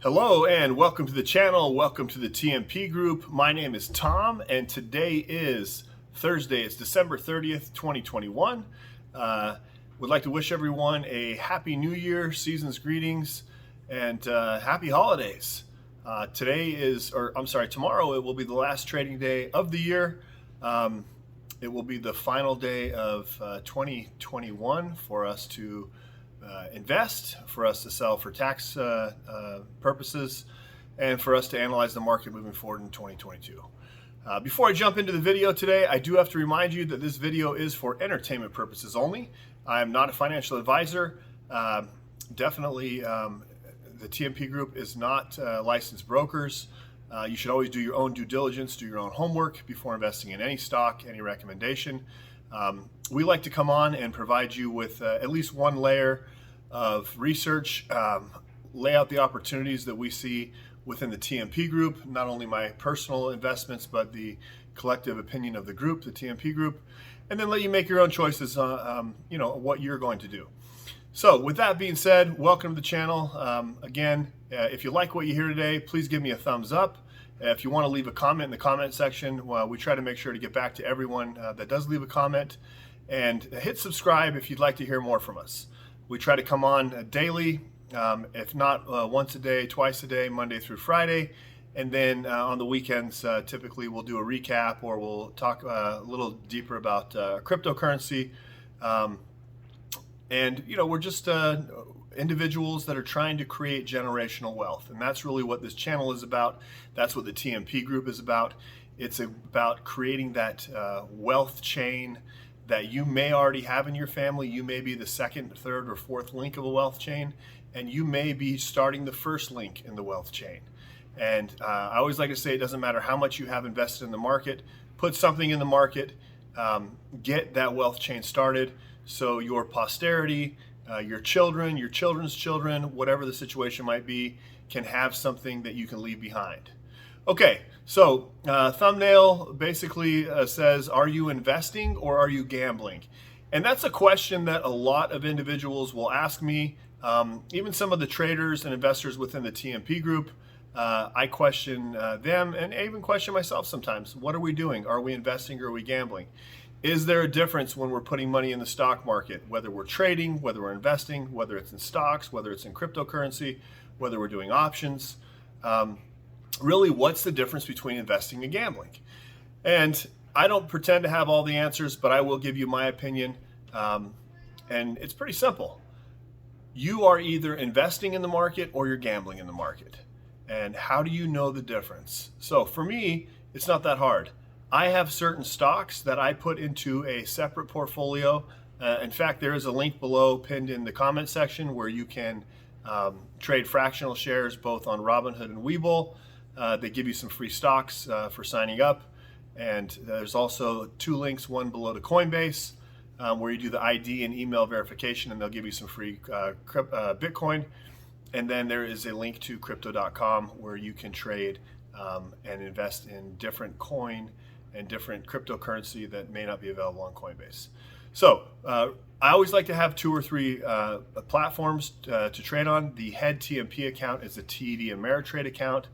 Hello and welcome to the channel. Welcome to the TMP group. My name is Tom and today is Thursday. It's December 30th, 2021. Would like to wish everyone a happy new year, season's greetings, and happy holidays. Tomorrow it will be the last trading day of the year. It will be the final day of 2021 for us to invest, for us to sell for tax purposes, and for us to analyze the market moving forward in 2022. Before I jump into the video today, I do have to remind you that this video is for entertainment purposes only. I am not a financial advisor. Definitely, the TMP group is not licensed brokers. You should always do your own due diligence, do your own homework before investing in any stock, any recommendation. We like to come on and provide you with at least one layer of research, lay out the opportunities that we see within the TMP group, not only my personal investments, but the collective opinion of the group, the TMP group, and then let you make your own choices on what you're going to do. So with that being said, welcome to the channel. Again, if you like what you hear today, please give me a thumbs up. If you want to leave a comment in the comment section, we try to make sure to get back to everyone that does leave a comment. And hit subscribe if you'd like to hear more from us. We try to come on daily, if not once a day, twice a day, Monday through Friday. And then on the weekends, typically we'll do a recap or we'll talk a little deeper about cryptocurrency. We're just individuals that are trying to create generational wealth. And that's really what this channel is about. That's what the TMP group is about. It's about creating that wealth chain that you may already have in your family. You may be the second, third, or fourth link of a wealth chain, and you may be starting the first link in the wealth chain. And I always like to say it doesn't matter how much you have invested in the market, put something in the market, get that wealth chain started so your posterity, your children, your children's children, whatever the situation might be, can have something that you can leave behind. Okay, so thumbnail basically says, are you investing or are you gambling? And that's a question that a lot of individuals will ask me. Even some of the traders and investors within the TMP group, I question them and I even question myself sometimes. What are we doing? Are we investing or are we gambling? Is there a difference when we're putting money in the stock market, whether we're trading, whether we're investing, whether it's in stocks, whether it's in cryptocurrency, whether we're doing options? Really, what's the difference between investing and gambling? And I don't pretend to have all the answers, but I will give you my opinion. And it's pretty simple. You are either investing in the market or you're gambling in the market. And how do you know the difference? So for me, it's not that hard. I have certain stocks that I put into a separate portfolio. In fact, there is a link below pinned in the comment section where you can trade fractional shares both on Robinhood and Webull. They give you some free stocks for signing up. And there's also two links, one below to Coinbase, where you do the ID and email verification, and they'll give you some free Bitcoin. And then there is a link to crypto.com where you can trade and invest in different coin and different cryptocurrency that may not be available on Coinbase. So I always like to have two or three platforms to trade on. The head TMP account is a TD Ameritrade account,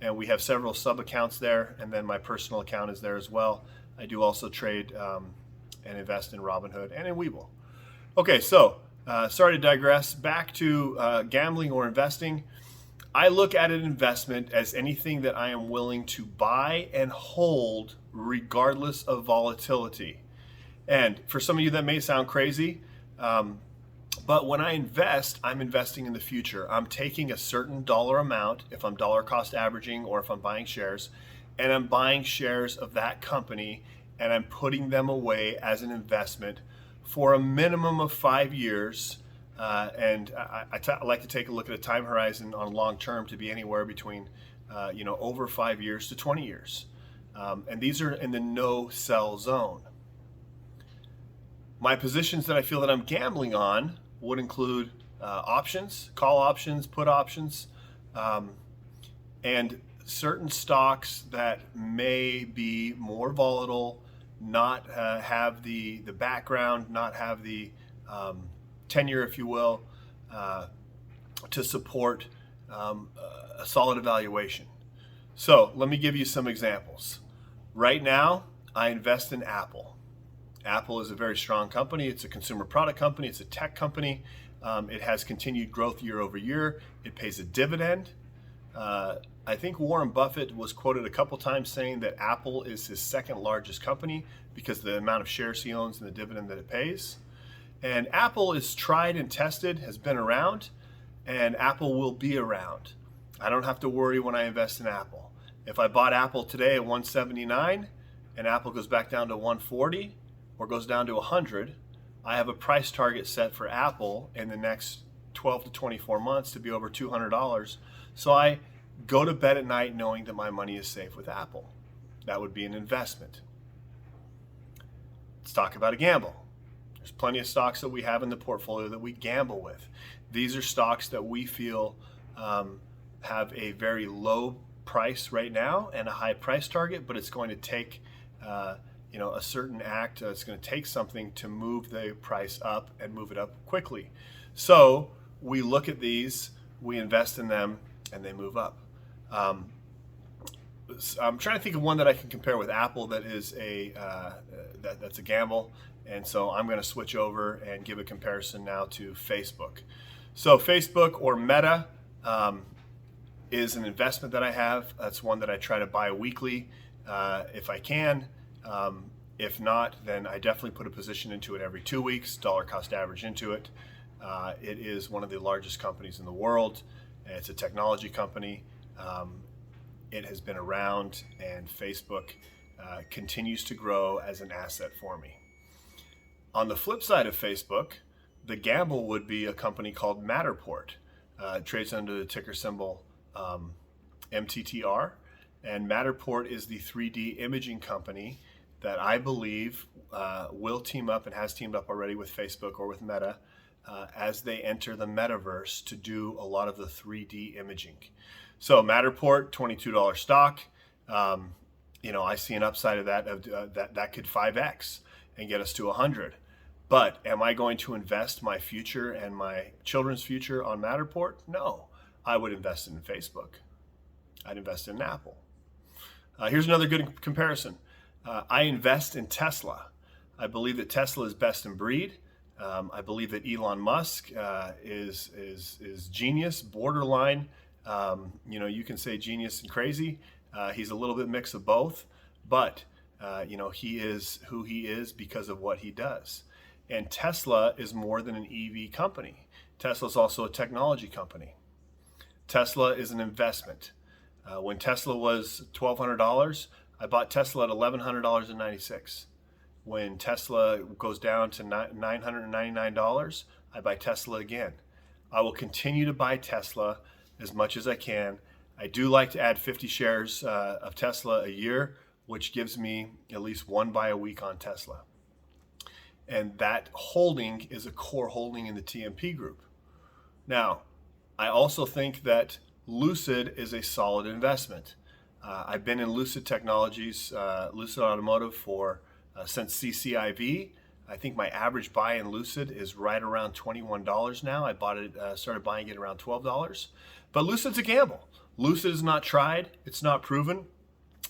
and we have several sub accounts there. And then my personal account is there as well. I do also trade and invest in Robinhood and in Webull. Okay, so sorry to digress. Back to gambling or investing. I look at an investment as anything that I am willing to buy and hold regardless of volatility. And for some of you that may sound crazy, but when I invest, I'm investing in the future. I'm taking a certain dollar amount, if I'm dollar cost averaging or if I'm buying shares, and I'm buying shares of that company and I'm putting them away as an investment for a minimum of 5 years. And I like to take a look at a time horizon on long term to be anywhere between over 5 years to 20 years. And these are in the no sell zone. My positions that I feel that I'm gambling on would include options, call options, put options, and certain stocks that may be more volatile, not have the background, not have the tenure, if you will, to support a solid evaluation. So let me give you some examples. Right now, I invest in Apple. Apple is a very strong company. It's a consumer product company. It's a tech company. It has continued growth year over year. It pays a dividend. I think Warren Buffett was quoted a couple times saying that Apple is his second largest company because of the amount of shares he owns and the dividend that it pays. And Apple is tried and tested, has been around, and Apple will be around. I don't have to worry when I invest in Apple. If I bought Apple today at 179 and Apple goes back down to 140 or goes down to 100, I have a price target set for Apple in the next 12 to 24 months to be over $200. So I go to bed at night knowing that my money is safe with Apple. That would be an investment. Let's talk about a gamble. There's plenty of stocks that we have in the portfolio that we gamble with. These are stocks that we feel have a very low price right now and a high price target, but it's going to take a certain act. It's going to take something to move the price up and move it up quickly. So we look at these, we invest in them, and they move up. I'm trying to think of one that I can compare with Apple that is that's a gamble, and so I'm going to switch over and give a comparison now to Facebook. So Facebook or Meta is an investment that I have. That's one that I try to buy weekly if I can. If not, then I definitely put a position into it every 2 weeks, dollar cost average into it. It is one of the largest companies in the world. It's a technology company. It has been around, and Facebook continues to grow as an asset for me. On the flip side of Facebook, the gamble would be a company called Matterport. It trades under the ticker symbol MTTR, and Matterport is the 3D imaging company that I believe will team up and has teamed up already with Facebook or with Meta as they enter the metaverse to do a lot of the 3D imaging. So Matterport, $22 stock. I see an upside of that could 5x and get us to 100. But am I going to invest my future and my children's future on Matterport? No, I would invest in Facebook. I'd invest in Apple. Here's another good comparison. I invest in Tesla. I believe that Tesla is best in breed. I believe that Elon Musk is genius, borderline. You can say genius and crazy. He's a little bit mix of both, but he is who he is because of what he does. And Tesla is more than an EV company. Tesla is also a technology company. Tesla is an investment. When Tesla was $1,200, I bought Tesla at $1,100.96. When Tesla goes down to $999, I buy Tesla again. I will continue to buy Tesla as much as I can. I do like to add 50 shares of Tesla a year, which gives me at least one buy a week on Tesla. And that holding is a core holding in the TMP group. Now, I also think that Lucid is a solid investment. I've been in Lucid Technologies, Lucid Automotive since CCIV. I think my average buy in Lucid is right around $21 now. I started buying it around $12. But Lucid's a gamble. Lucid is not tried. It's not proven.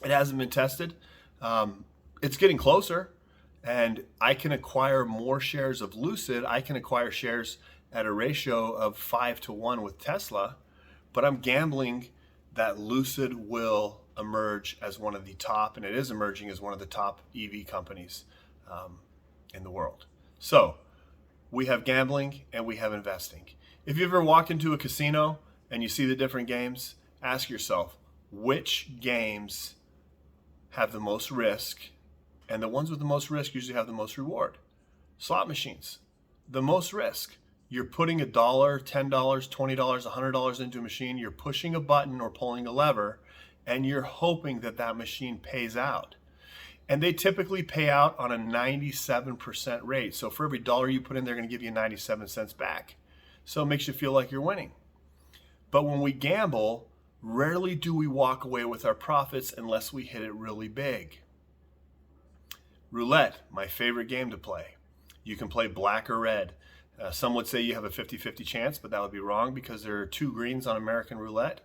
It hasn't been tested. It's getting closer, and I can acquire more shares of Lucid. I can acquire shares at a ratio of 5-to-1 with Tesla, but I'm gambling that Lucid will emerge as one of the top, and it is emerging as one of the top EV companies in the world. So we have gambling and we have investing. If you ever walk into a casino and you see the different games, ask yourself, which games have the most risk? And the ones with the most risk usually have the most reward. Slot machines, the most risk. You're putting $1, $10, $20, $100 into a machine. You're pushing a button or pulling a lever, and you're hoping that that machine pays out. And they typically pay out on a 97% rate. So for every dollar you put in, they're going to give you 97 cents back. So it makes you feel like you're winning. But when we gamble, rarely do we walk away with our profits unless we hit it really big. Roulette, my favorite game to play. You can play black or red. Some would say you have a 50-50 chance, but that would be wrong because there are 2 greens on American Roulette.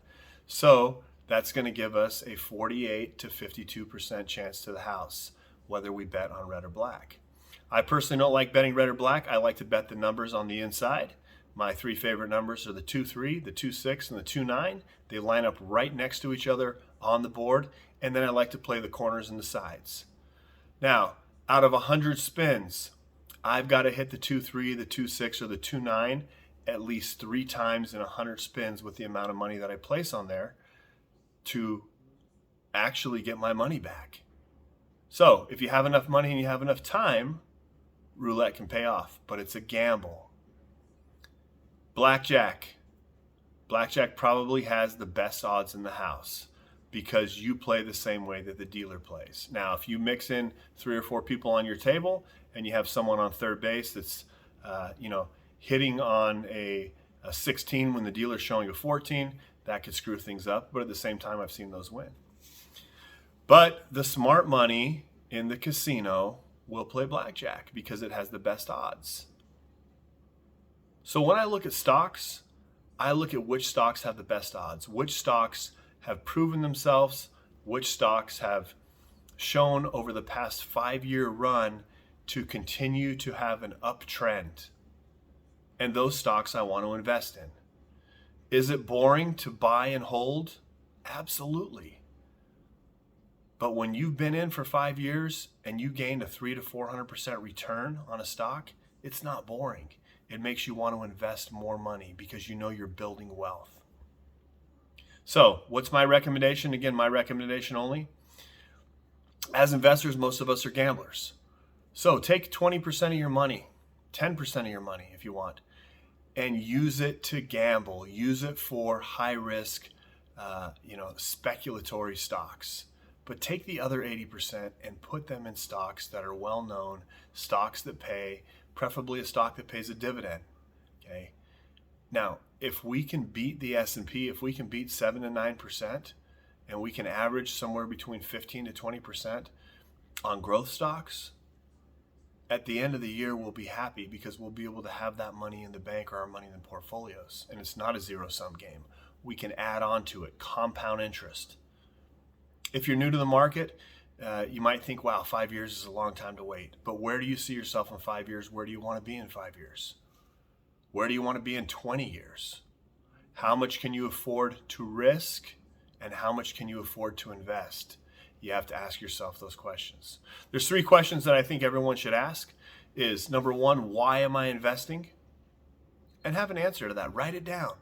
So that's going to give us a 48 to 52% chance to the house, whether we bet on red or black. I personally don't like betting red or black. I like to bet the numbers on the inside. My 3 favorite numbers are the 2-3, the 2-6, and the 2-9. They line up right next to each other on the board. And then I like to play the corners and the sides. Now, out of 100 spins, I've got to hit the 2-3, the 2-6, or the 2-9 at least 3 times in 100 spins with the amount of money that I place on there to actually get my money back. So if you have enough money and you have enough time, roulette can pay off, but it's a gamble. Blackjack. Blackjack probably has the best odds in the house because you play the same way that the dealer plays. Now, if you mix in 3 or 4 people on your table and you have someone on third base that's, hitting on a 16 when the dealer's showing a 14, that could screw things up. But at the same time, I've seen those win. But the smart money in the casino will play blackjack because it has the best odds. So when I look at stocks, I look at which stocks have the best odds, which stocks have proven themselves, which stocks have shown over the past 5-year run to continue to have an uptrend. And those stocks I want to invest in. Is it boring to buy and hold? Absolutely. But when you've been in for 5 years and you gained a 300 to 400% return on a stock, it's not boring. It makes you want to invest more money because you know you're building wealth. So what's my recommendation? Again, my recommendation only. As investors, most of us are gamblers. So take 20% of your money, 10% of your money if you want, and use it to gamble. Use it for high risk, speculatory stocks. But take the other 80% and put them in stocks that are well known, stocks that pay, preferably a stock that pays a dividend. Okay. Now, if we can beat the S&P, if we can beat 7 to 9%, and we can average somewhere between 15 to 20% on growth stocks, at the end of the year, we'll be happy because we'll be able to have that money in the bank or our money in the portfolios. And it's not a zero-sum game. We can add on to it, compound interest. If you're new to the market, you might think, wow, 5 years is a long time to wait. But where do you see yourself in 5 years? Where do you want to be in 5 years? Where do you want to be in 20 years? How much can you afford to risk? And how much can you afford to invest? You have to ask yourself those questions. There's 3 questions that I think everyone should ask. Is number 1, why am I investing? And have an answer to that. Write it down.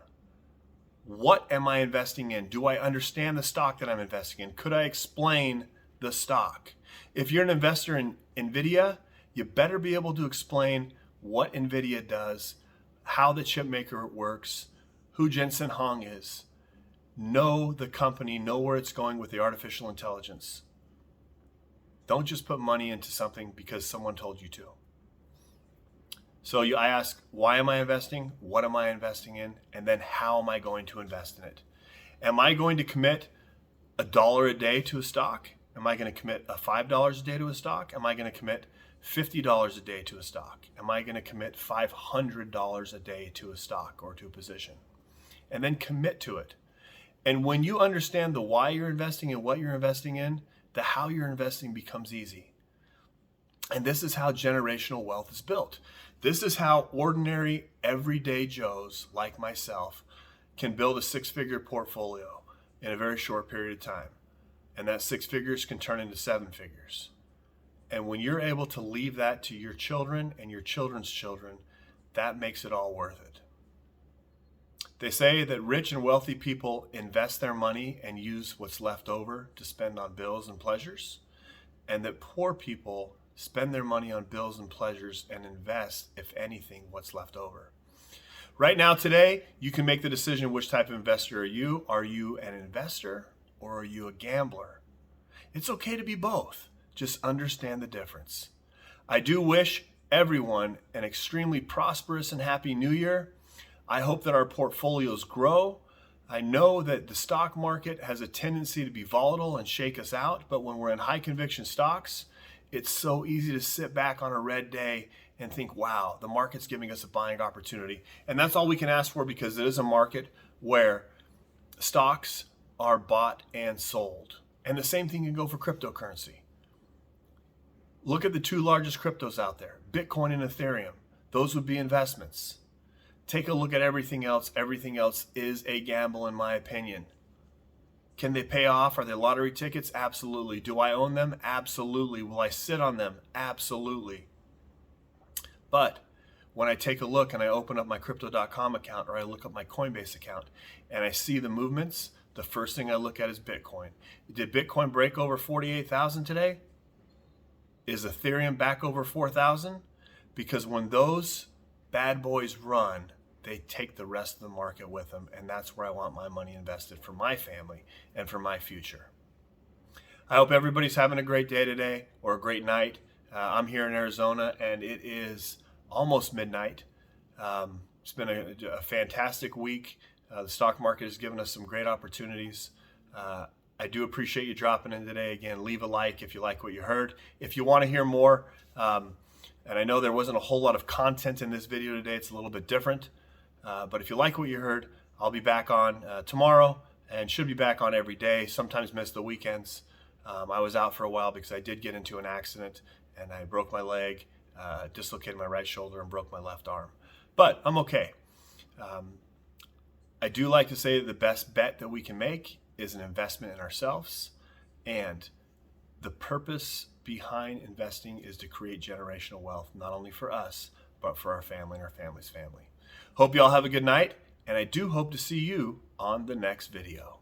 What am I investing in? Do I understand the stock that I'm investing in? Could I explain the stock? If you're an investor in NVIDIA, you better be able to explain what NVIDIA does, how the chip maker works, who Jensen Huang is. Know the company, know where it's going with the artificial intelligence. Don't just put money into something because someone told you to. So I ask, why am I investing? What am I investing in? And then how am I going to invest in it? Am I going to commit $1 a day to a stock? Am I going to commit $5 a day to a stock? Am I going to commit $50 a day to a stock? Am I going to commit $500 a day to a stock or to a position? And then commit to it. And when you understand the why you're investing and what you're investing in, the how you're investing becomes easy. And this is how generational wealth is built. This is how ordinary, everyday Joes like myself can build a 6-figure portfolio in a very short period of time. And that 6 figures can turn into 7 figures. And when you're able to leave that to your children and your children's children, that makes it all worth it. They say that rich and wealthy people invest their money and use what's left over to spend on bills and pleasures, and that poor people spend their money on bills and pleasures and invest, if anything, what's left over. Right now, today, you can make the decision which type of investor are you. Are you an investor or are you a gambler? It's okay to be both. Just understand the difference. I do wish everyone an extremely prosperous and happy new year. I hope that our portfolios grow. I know that the stock market has a tendency to be volatile and shake us out, but when we're in high conviction stocks, it's so easy to sit back on a red day and think, wow, the market's giving us a buying opportunity. And that's all we can ask for, because it is a market where stocks are bought and sold. And the same thing can go for cryptocurrency. Look at the two largest cryptos out there, Bitcoin and Ethereum. Those would be investments. Take a look at everything else. Everything else is a gamble, in my opinion. Can they pay off? Are they lottery tickets? Absolutely. Do I own them? Absolutely. Will I sit on them? Absolutely. But when I take a look and I open up my crypto.com account, or I look up my Coinbase account and I see the movements, the first thing I look at is Bitcoin. Did Bitcoin break over 48,000 today? Is Ethereum back over 4,000? Because when those bad boys run, they take the rest of the market with them, and that's where I want my money invested for my family and for my future. I hope everybody's having a great day today, or a great night. I'm here in Arizona, and it is almost midnight. It's been a fantastic week. The stock market has given us some great opportunities. I do appreciate you dropping in today. Again, leave a like if you like what you heard. If you want to hear more, and I know there wasn't a whole lot of content in this video today, it's a little bit different. But if you like what you heard, I'll be back on tomorrow, and should be back on every day, sometimes miss the weekends. I was out for a while because I did get into an accident, and I broke my leg, dislocated my right shoulder, and broke my left arm. But I'm okay. I do like to say that the best bet that we can make is an investment in ourselves, and the purpose behind investing is to create generational wealth, not only for us, but for our family and our family's family. Hope you all have a good night, and I do hope to see you on the next video.